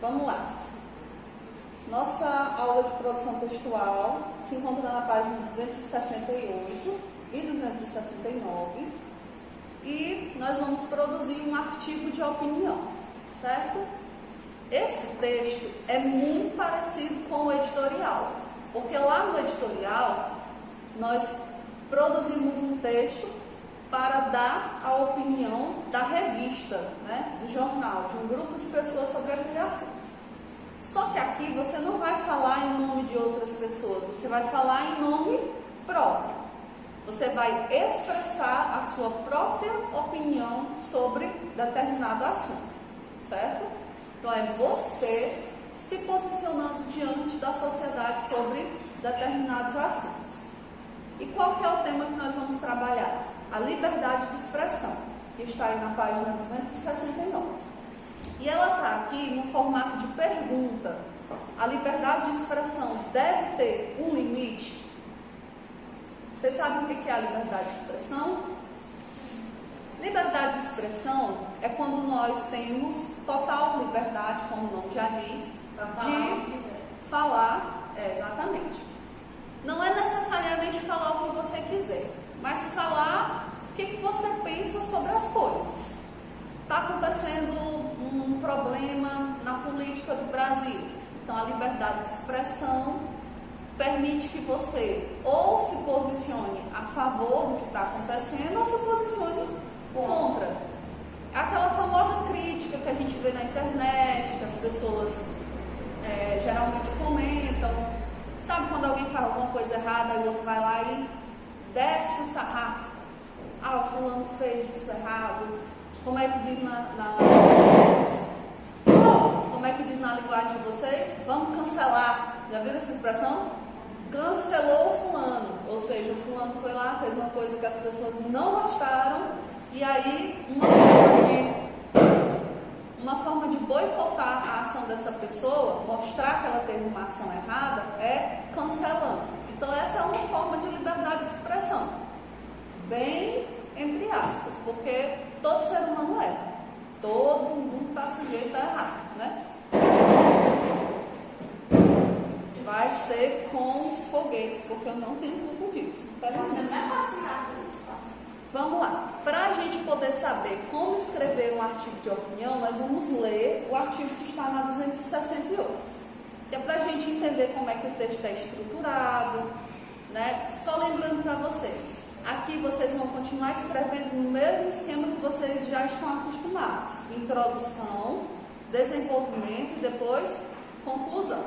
Vamos lá. Nossa aula de produção textual se encontra na página 268 e 269 e nós vamos produzir um artigo de opinião, certo? Esse texto é muito parecido com o editorial, porque lá no editorial nós produzimos um texto para dar a opinião da revista, né, do jornal, de um grupo de pessoas sobre aquele assunto. Só que aqui você não vai falar em nome de outras pessoas, você vai falar em nome próprio. Você vai expressar a sua própria opinião sobre determinado assunto, certo? Então é você se posicionando diante da sociedade sobre determinados assuntos. E qual que é o tema que nós vamos trabalhar? A liberdade de expressão, que está aí na página 269. E ela está aqui no formato de pergunta. A liberdade de expressão deve ter um limite? Vocês sabem o que é a liberdade de expressão? Liberdade de expressão é quando nós temos total liberdade, como o nome já diz, de falar, exatamente. Não é necessariamente falar o que você quiser, mas falar o que você pensa sobre as coisas. Está acontecendo um problema na política do Brasil. Então, a liberdade de expressão permite que você ou se posicione a favor do que está acontecendo ou se posicione contra. Aquela famosa crítica que a gente vê na internet, que as pessoas geralmente comentam. Sabe quando alguém fala alguma coisa errada e o outro vai lá e desce o sarrafo? Ah, o fulano fez isso errado. Como é que diz como é que diz na linguagem de vocês? Vamos cancelar. Já viram essa expressão? Cancelou o fulano. Ou seja, o fulano foi lá, fez uma coisa que as pessoas não gostaram. E aí, uma forma de boicotar a ação dessa pessoa, mostrar que ela teve uma ação errada, é cancelando. Então essa é uma forma de liberdade de expressão, bem entre aspas, porque todo ser humano erra, todo mundo está sujeito a errar, né? Vai ser com os foguetes, porque eu não tenho culpa disso. Você não é fascinado. Vamos lá. Para a gente poder saber como escrever um artigo de opinião, nós vamos ler o artigo que está na 268. Que é para a gente entender como é que o texto é estruturado, né? Só lembrando para vocês, aqui vocês vão continuar escrevendo no mesmo esquema que vocês já estão acostumados. Introdução, desenvolvimento e depois conclusão.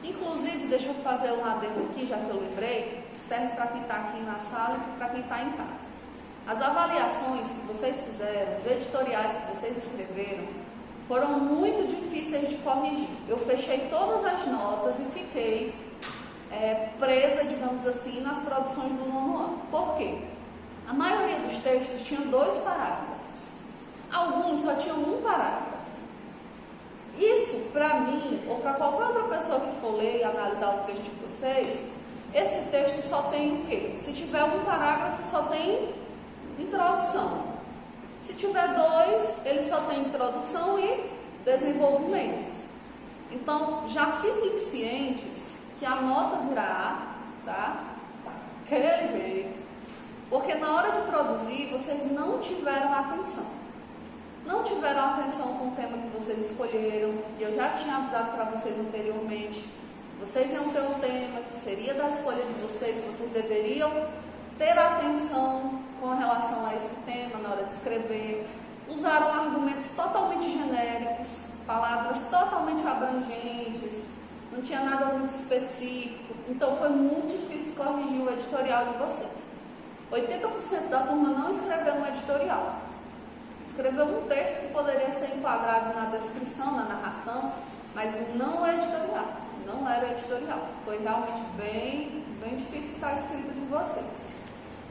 Inclusive, deixa eu fazer um adendo aqui, já que eu lembrei, serve para quem está aqui na sala e para quem está em casa. As avaliações que vocês fizeram, os editoriais que vocês escreveram, foram muito difíceis de corrigir. Eu fechei todas as notas e fiquei presa, digamos assim, nas produções do nono ano. Por quê? A maioria dos textos tinha 2 parágrafos. Alguns só tinham 1 parágrafo. Isso, para mim, ou para qualquer outra pessoa que for ler e analisar o texto de vocês, esse texto só tem o quê? Se tiver 1 parágrafo, só tem introdução. Se tiver 2, ele só tem introdução e desenvolvimento. Então, já fiquem cientes que a nota virá, tá? Aquele jeito. Porque na hora de produzir, vocês não tiveram atenção. Não tiveram atenção com o tema que vocês escolheram. E eu já tinha avisado para vocês anteriormente. Vocês iam ter um tema que seria da escolha de vocês, que vocês deveriam ter atenção com relação a esse tema na hora de escrever. Usaram argumentos totalmente genéricos, palavras totalmente abrangentes, não tinha nada muito específico. Então foi muito difícil corrigir o editorial de vocês. 80% da turma não escreveu um editorial. Escreveu um texto que poderia ser enquadrado na descrição, na narração, mas não é editorial. Não era editorial. Foi realmente bem difícil estar escrito de vocês.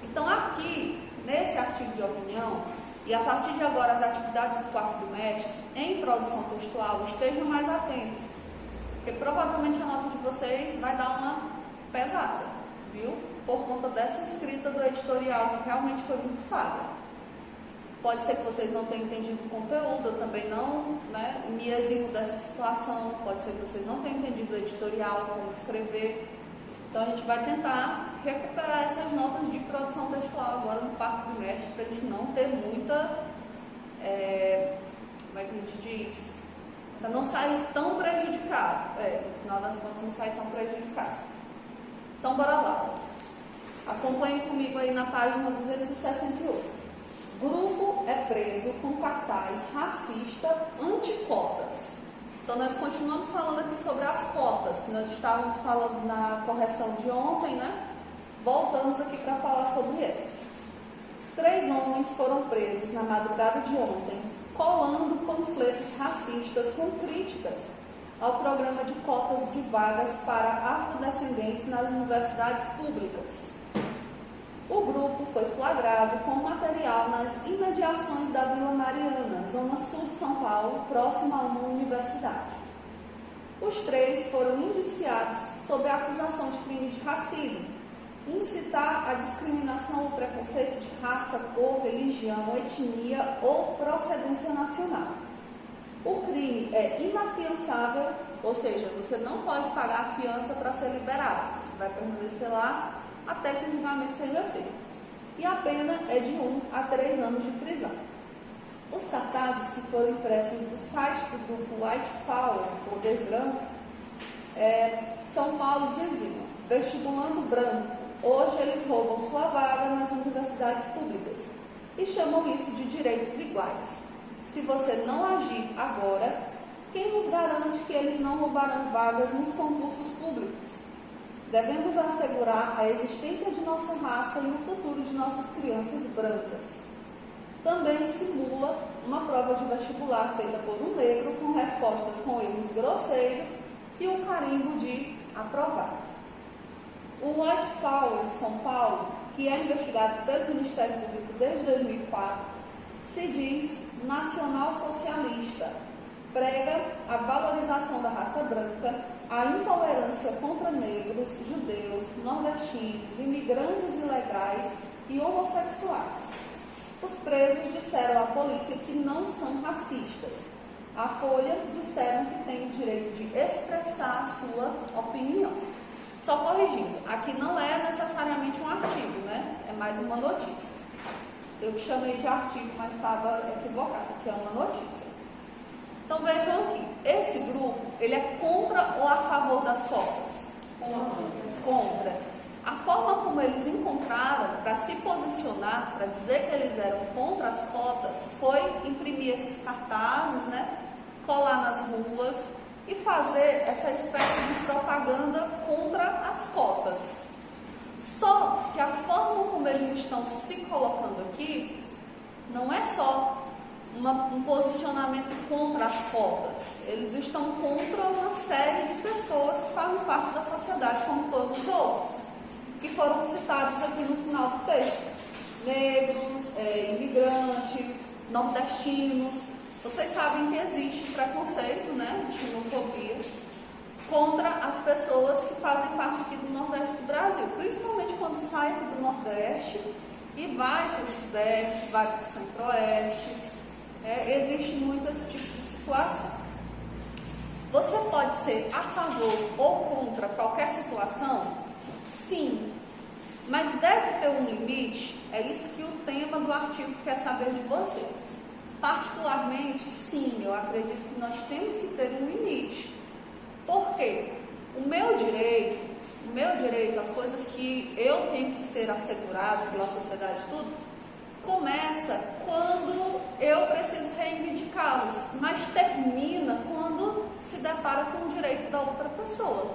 Então aqui, nesse artigo de opinião, e a partir de agora as atividades do quarto trimestre, em produção textual, estejam mais atentos, porque provavelmente a nota de vocês vai dar uma pesada, viu? Por conta dessa escrita do editorial, que realmente foi muito falha. Pode ser que vocês não tenham entendido o conteúdo, eu também não, né, me eximo dessa situação. Pode ser que vocês não tenham entendido o editorial, como escrever. Então a gente vai tentar recuperar essas notas de produção textual agora no quarto trimestre, para a gente não ter muita, como é que a gente diz? Para não sair tão prejudicado. No final das contas, não sair tão prejudicado. Então, bora lá. Acompanhe comigo aí na página 268. Grupo é preso com cartaz racista anti-cotas. Então, nós continuamos falando aqui sobre as cotas, que nós estávamos falando na correção de ontem, né? Voltamos aqui para falar sobre elas. 3 homens foram presos na madrugada de ontem, colando panfletos racistas com críticas ao programa de cotas de vagas para afrodescendentes nas universidades públicas. O grupo foi flagrado com material nas imediações da Vila Mariana, zona sul de São Paulo, próxima a uma universidade. Os 3 foram indiciados sob a acusação de crime de racismo, incitar a discriminação ou preconceito de raça, cor, religião, etnia ou procedência nacional. O crime é inafiançável, ou seja, você não pode pagar a fiança para ser liberado. Você vai permanecer lá até que o julgamento seja feito. E a pena é de 1 a 3 anos de prisão. Os cartazes que foram impressos do site do grupo White Power, Poder Branco, São Paulo dizia: vestibulando branco, hoje eles roubam sua vaga nas universidades públicas e chamam isso de direitos iguais. Se você não agir agora, quem nos garante que eles não roubarão vagas nos concursos públicos? Devemos assegurar a existência de nossa raça e o futuro de nossas crianças brancas. Também simula uma prova de vestibular feita por um negro com respostas com erros grosseiros e um carimbo de aprovado. O White Power de São Paulo, que é investigado pelo Ministério Público desde 2004, se diz nacional socialista, prega a valorização da raça branca, a intolerância contra negros, judeus, nordestinos, imigrantes ilegais e homossexuais. Os presos disseram à polícia que não são racistas. A Folha disseram que têm o direito de expressar a sua opinião. Só corrigindo, aqui não é necessariamente um artigo, né? É mais uma notícia. Eu te chamei de artigo, mas estava equivocado, que é uma notícia. Então vejam aqui, esse grupo, ele é contra ou a favor das cotas? Contra. A forma como eles encontraram para se posicionar, para dizer que eles eram contra as cotas, foi imprimir esses cartazes, né? Colar nas ruas e fazer essa espécie de propaganda contra as cotas. Só que a forma como eles estão se colocando aqui não é só um posicionamento contra as cotas. Eles estão contra uma série de pessoas que fazem parte da sociedade, como todos os outros, que foram citados aqui no final do texto. Negros, imigrantes, nordestinos. Vocês sabem que existe preconceito, né, de xenofobia, contra as pessoas que fazem parte aqui do Nordeste do Brasil, principalmente quando sai aqui do Nordeste e vai para o Sudeste, vai para o Centro-Oeste. Existe muito esse tipo de situação. Você pode ser a favor ou contra qualquer situação? Sim, mas deve ter um limite. É isso que o tema do artigo quer saber de vocês. Particularmente, sim, eu acredito que nós temos que ter um limite. Por quê? O meu direito, as coisas que eu tenho que ser assegurado pela sociedade, tudo, começa quando eu preciso reivindicá-los, mas termina quando se depara com o direito da outra pessoa,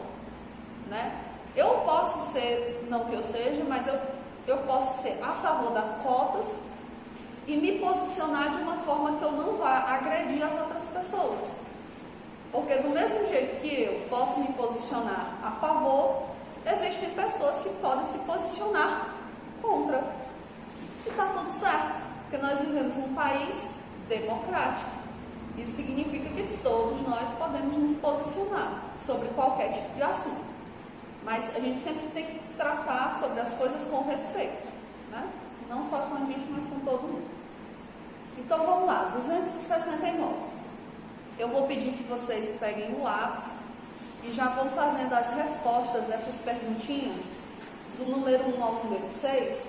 né? Eu posso ser, não que eu seja, mas eu posso ser a favor das cotas e me posicionar de uma forma que eu não vá agredir as outras pessoas. Porque do mesmo jeito que eu posso me posicionar a favor, existem pessoas que podem se posicionar contra. E está tudo certo, porque nós vivemos num país democrático. Isso significa que todos nós podemos nos posicionar sobre qualquer tipo de assunto. Mas a gente sempre tem que tratar sobre as coisas com respeito, né? Não só com a gente, mas com todo mundo. Então vamos lá, 269. Eu vou pedir que vocês peguem o lápis e já vão fazendo as respostas dessas perguntinhas do número 1 ao número 6,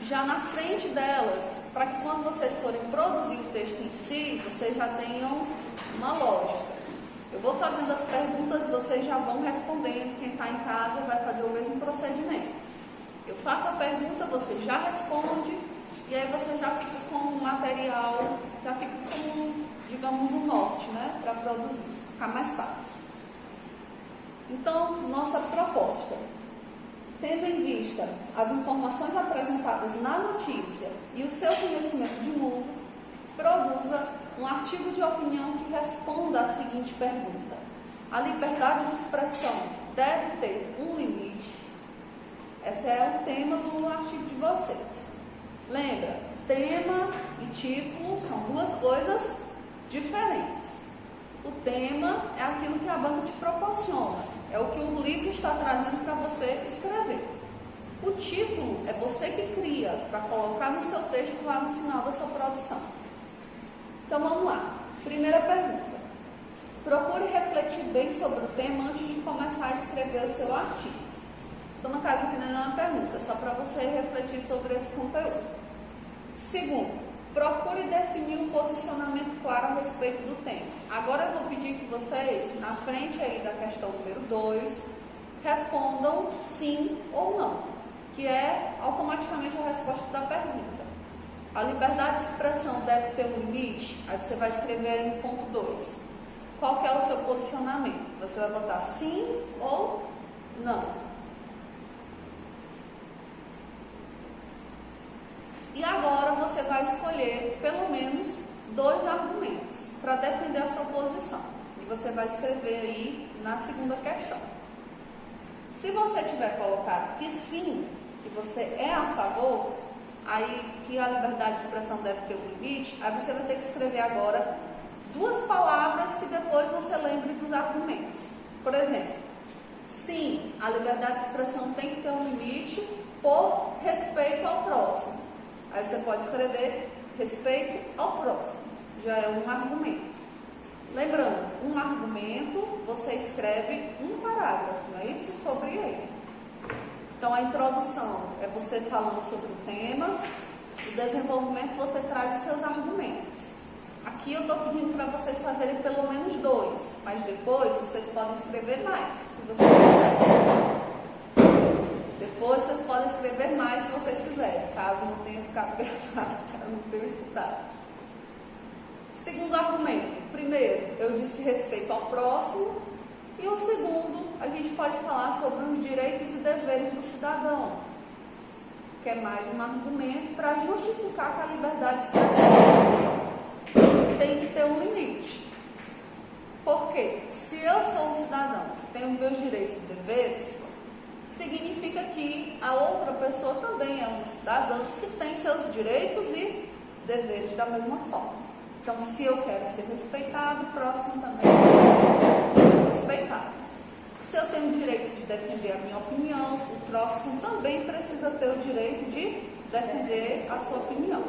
já na frente delas, para que quando vocês forem produzir o texto em si, vocês já tenham uma lógica. Eu vou fazendo as perguntas, vocês já vão respondendo. Quem está em casa vai fazer o mesmo procedimento. Eu faço a pergunta, você já responde, e aí você já fica com o material, já fica com, digamos, um norte, né, para produzir, ficar mais fácil. Então, nossa proposta, tendo em vista as informações apresentadas na notícia e o seu conhecimento de mundo, produza um artigo de opinião que responda à seguinte pergunta: a liberdade de expressão deve ter um limite? Esse é o tema do artigo de vocês. Lembra, tema e título são duas coisas diferentes. O tema é aquilo que a banca te proporciona, é o que o livro está trazendo para você escrever. O título é você que cria para colocar no seu texto lá no final da sua produção. Então vamos lá. Primeira pergunta. Procure refletir bem sobre o tema antes de começar a escrever o seu artigo. Então, no caso aqui não é uma pergunta, só para você refletir sobre esse conteúdo. Segundo, procure definir um posicionamento claro a respeito do tema. Agora eu vou pedir que vocês, na frente aí da questão número 2, respondam sim ou não, que é automaticamente a resposta da pergunta. A liberdade de expressão deve ter um limite? Aí você vai escrever em ponto 2. Qual que é o seu posicionamento? Você vai botar sim ou não. E agora você vai escolher pelo menos 2 argumentos para defender a sua posição. E você vai escrever aí na segunda questão. Se você tiver colocado que sim, que você é a favor, aí que a liberdade de expressão deve ter um limite, aí você vai ter que escrever agora 2 palavras que depois você lembre dos argumentos. Por exemplo, sim, a liberdade de expressão tem que ter um limite por respeito ao próximo. Aí você pode escrever respeito ao próximo, já é um argumento. Lembrando, um argumento você escreve um parágrafo, não é isso? Sobre ele. Então a introdução é você falando sobre o tema, o desenvolvimento você traz os seus argumentos. Aqui eu estou pedindo para vocês fazerem pelo menos 2, mas depois vocês podem escrever mais, se vocês quiserem. Depois vocês podem escrever mais se vocês quiserem, caso não tenha ficado gravado, caso não tenha escutado. Segundo argumento. Primeiro, eu disse respeito ao próximo. E o segundo, a gente pode falar sobre os direitos e deveres do cidadão, que é mais um argumento para justificar que a liberdade de expressão tem que ter um limite. Porque se eu sou um cidadão que tenho meus direitos e deveres, significa que a outra pessoa também é um cidadão que tem seus direitos e deveres da mesma forma. Então, se eu quero ser respeitado, o próximo também deve ser respeitado. Se eu tenho o direito de defender a minha opinião, o próximo também precisa ter o direito de defender a sua opinião.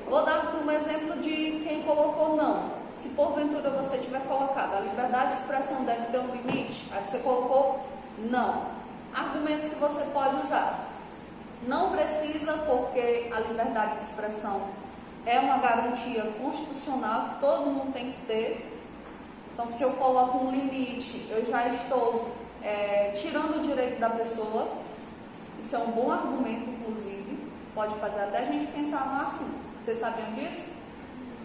Vou dar um exemplo de quem colocou não. Se porventura você tiver colocado a liberdade de expressão deve ter um limite, aí você colocou não. Argumentos que você pode usar. Não precisa, porque a liberdade de expressão é uma garantia constitucional que todo mundo tem que ter. Então, se eu coloco um limite, eu já estou tirando o direito da pessoa. Isso é um bom argumento, inclusive. Pode fazer até a gente pensar no assunto. Vocês sabiam disso?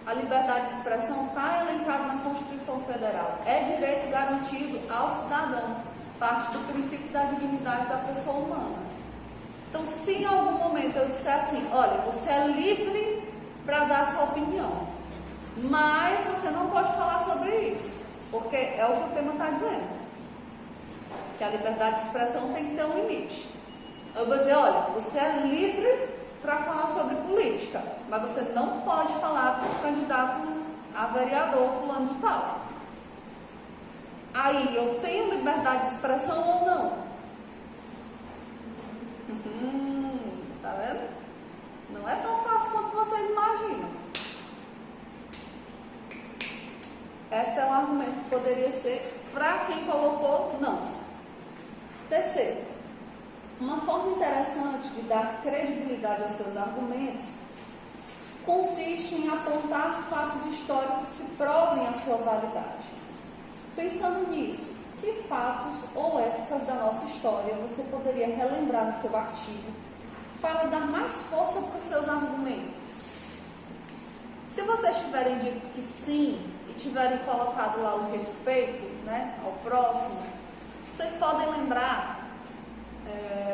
A liberdade de expressão está elencada na Constituição Federal. É direito garantido ao cidadão. Parte do princípio da dignidade da pessoa humana. Então, se em algum momento eu disser assim, olha, você é livre para dar a sua opinião, mas você não pode falar sobre isso, porque é o que o tema está dizendo, que a liberdade de expressão tem que ter um limite. Eu vou dizer, olha, você é livre para falar sobre política, mas você não pode falar para o candidato a vereador fulano de tal. Aí, eu tenho liberdade de expressão ou não? Tá vendo? Não é tão fácil quanto vocês imaginam. Esse é um argumento que poderia ser para quem colocou não. Terceiro, uma forma interessante de dar credibilidade aos seus argumentos consiste em apontar fatos históricos que provem a sua validade. Pensando nisso, que fatos ou épocas da nossa história você poderia relembrar no seu artigo para dar mais força para os seus argumentos? Se vocês tiverem dito que sim e tiverem colocado lá o respeito, né, ao próximo, vocês podem lembrar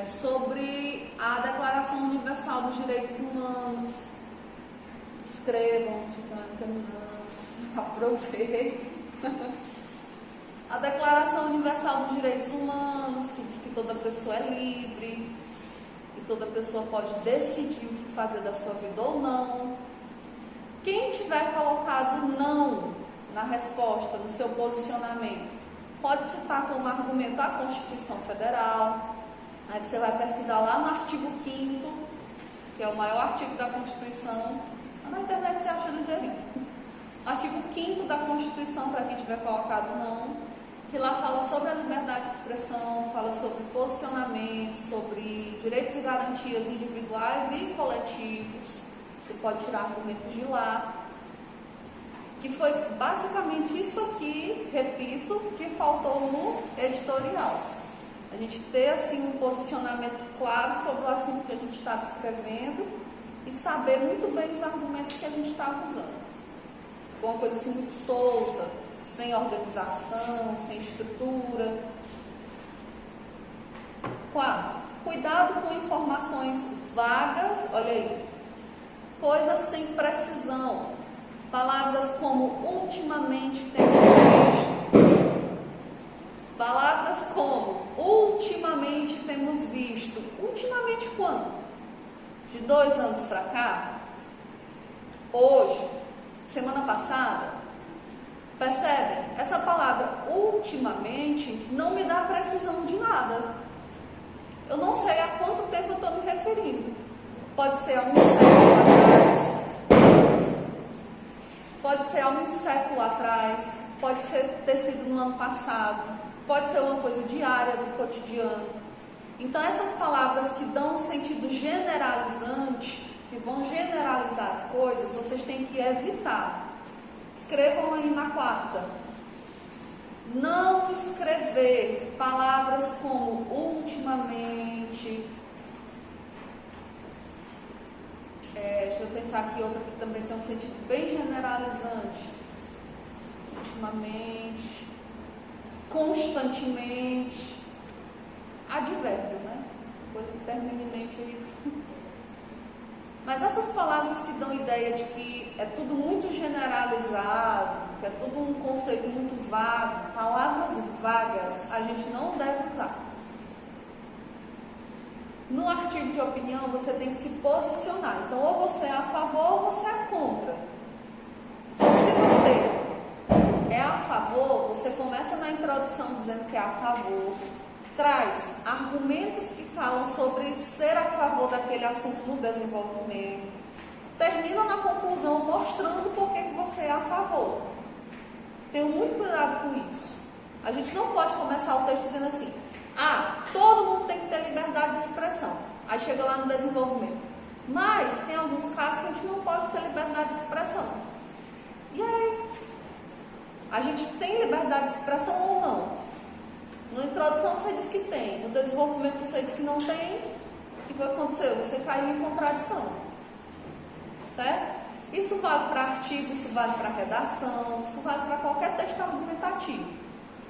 sobre a Declaração Universal dos Direitos Humanos. Escrevam, ficam caminhando, aproveitem. A Declaração Universal dos Direitos Humanos, que diz que toda pessoa é livre e toda pessoa pode decidir o que fazer da sua vida ou não. Quem tiver colocado não na resposta, no seu posicionamento, pode citar como argumento a Constituição Federal. Aí você vai pesquisar lá no artigo 5º, que é o maior artigo da Constituição. Na internet você acha ligeirinho. Artigo 5º da Constituição, para quem tiver colocado não, que lá fala sobre a liberdade de expressão, fala sobre posicionamento, sobre direitos e garantias individuais e coletivos. Você pode tirar argumentos de lá. Que foi basicamente isso aqui, repito, que faltou no editorial. A gente ter assim um posicionamento claro sobre o assunto que a gente estava escrevendo e saber muito bem os argumentos que a gente estava usando. Foi uma coisa assim muito solta, sem organização, sem estrutura. Quarto, cuidado com informações vagas, olha aí, coisas sem precisão. Palavras como ultimamente temos visto. Palavras como ultimamente temos visto. Ultimamente quando? De 2 anos para cá? Hoje? Semana passada? Percebem? Essa palavra ultimamente não me dá precisão de nada. Eu não sei a quanto tempo eu estou me referindo. Pode ser a um século atrás. Pode ser há um século atrás, pode ter sido no ano passado, pode ser uma coisa diária do cotidiano. Então essas palavras que dão um sentido generalizante, que vão generalizar as coisas, vocês têm que evitar. Escrevam aí na quarta. Não escrever palavras como ultimamente. Deixa eu pensar aqui outra que também tem um sentido bem generalizante. Ultimamente, constantemente, advérbio, né? Coisa que termina em mente aí. Mas essas palavras que dão ideia de que é tudo muito generalizado, que é tudo um conceito muito vago, palavras vagas, a gente não deve usar. No artigo de opinião, você tem que se posicionar. Então, ou você é a favor ou você é contra. Então, se você é a favor, você começa na introdução dizendo que é a favor, traz argumentos que falam sobre ser a favor daquele assunto no desenvolvimento, termina na conclusão mostrando por que você é a favor. Tenha muito cuidado com isso. A gente não pode começar o texto dizendo assim: todo mundo tem que ter liberdade de expressão. Aí chega lá no desenvolvimento. Mas tem alguns casos que a gente não pode ter liberdade de expressão. E aí? A gente tem liberdade de expressão ou não? Na introdução você diz que tem. No desenvolvimento você diz que não tem. O que foi que aconteceu? Você caiu em contradição. Certo? Isso vale para artigo, isso vale para redação, isso vale para qualquer texto argumentativo.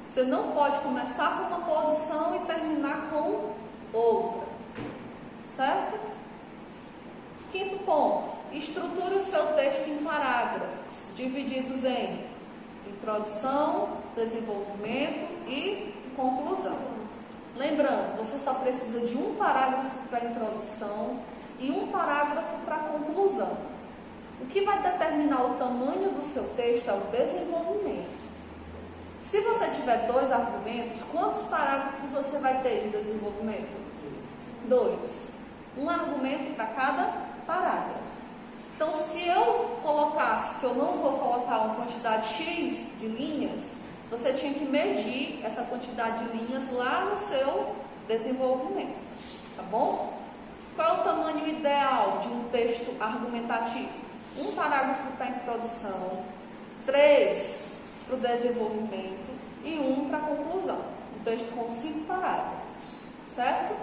Você não pode começar com uma posição e terminar com outra. Certo? Quinto ponto. Estruture o seu texto em parágrafos, divididos em introdução, desenvolvimento e conclusão. Lembrando, você só precisa de um parágrafo para a introdução e um parágrafo para a conclusão. O que vai determinar o tamanho do seu texto é o desenvolvimento. Se você tiver 2 argumentos, quantos parágrafos você vai ter de desenvolvimento? 2. Um argumento para cada parágrafo. Então, se eu colocasse que eu não vou colocar uma quantidade X de linhas, você tinha que medir essa quantidade de linhas lá no seu desenvolvimento, tá bom? Qual é o tamanho ideal de um texto argumentativo? 1 parágrafo para a introdução, 3 para o desenvolvimento e 1 para a conclusão. Um texto com 5 parágrafos, certo?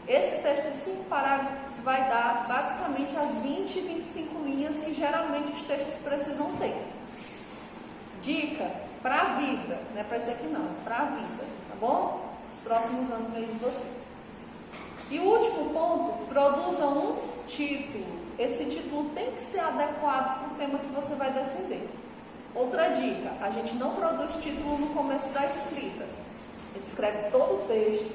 Esse texto de 5 parágrafos vai dar basicamente as 20 e 25 linhas que geralmente os textos precisam ter. Dica para a vida, não é para esse aqui não, para a vida, tá bom? Os próximos anos aí de vocês. E o último ponto, produza um título. Esse título tem que ser adequado para o tema que você vai defender. Outra dica, a gente não produz título no começo da escrita. A gente escreve todo o texto,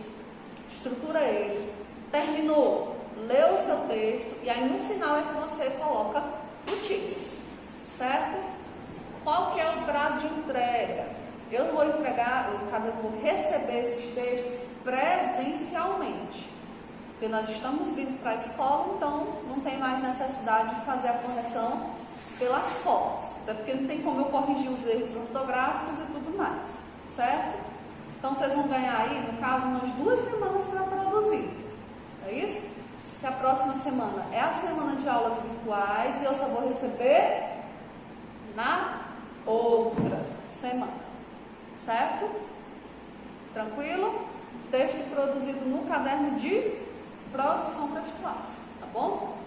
estrutura ele, terminou, leu o seu texto e aí no final é que você coloca o título, certo? Qual que é o prazo de entrega? Eu vou entregar, no caso eu vou receber esses textos presencialmente. Porque nós estamos vindo para a escola, então não tem mais necessidade de fazer a correção pelas fotos. Até porque não tem como eu corrigir os erros ortográficos e tudo mais, certo? Então vocês vão ganhar aí, no caso, umas 2 semanas para produzir. É isso? Que a próxima semana é a semana de aulas virtuais e eu só vou receber na outra semana, certo? Tranquilo? Texto produzido no caderno de produção textual, tá bom?